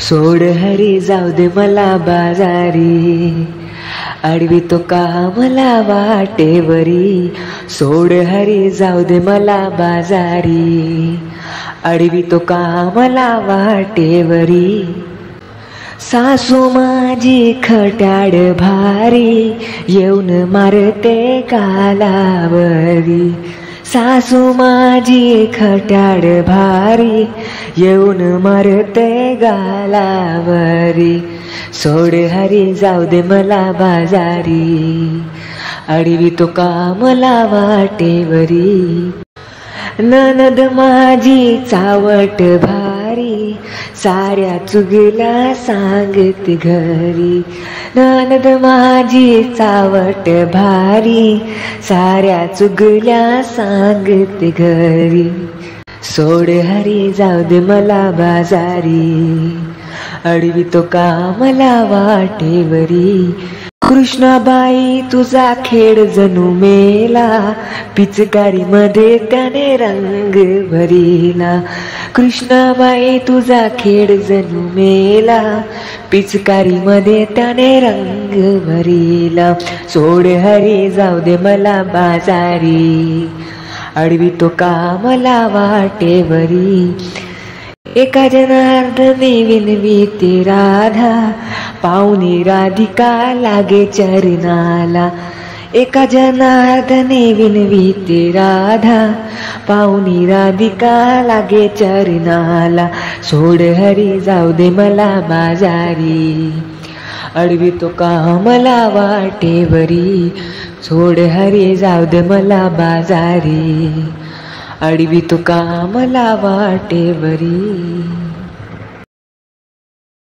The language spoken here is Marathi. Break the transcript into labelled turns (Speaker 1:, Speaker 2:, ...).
Speaker 1: सोड हरी जाऊ दे मला बाजारी, अडवी तो का मला वाटेवरी. सोड हरी जाऊ दे मला बाजारी, अडवी तो का मला वाटेवरी. सासू माझी खट्याड भारी, येऊन मारते कालावरी. सासू माझी खट्याड भारी, येऊन मारते गालावरी. सोड हरी जाऊ दे मला बाजारी, अडवी तो का मला वाटेवरी. ननद माझी चावट भारी, साऱ्या चुगल्या सांगते घरी. ननद माझी चावट भारी, साऱ्या चुगल्या सांगते घरी. सोड हरी जाऊ दे मला बाजारी, अडवी तो का मला वाटेवरी. कृष्णाबाई तुझा खेळ जणू मेला, पिचकारी मध्ये त्याने रंग भरिला. कृष्णाबाई तुझा खेळ जणू मेला, पिचकारी मध्ये त्याने रंग भरिला. सोड हरी जाऊ दे मला बाजारी, अडवी तो का मला वाटेवरी. एका जनार्दने विनवीते राधा, पाहुणी राधिका लागे चरणाला. एका जनार्दने विनवीते राधा, पाहुणी राधिका लागे चरणाला. सोड हरी जाऊ दे मला बाजारी, अडवी तो का मला वाटेवरी. सोड हरी जाऊ दे मला बाजारी, अडवी तो का मला वाटेवरी.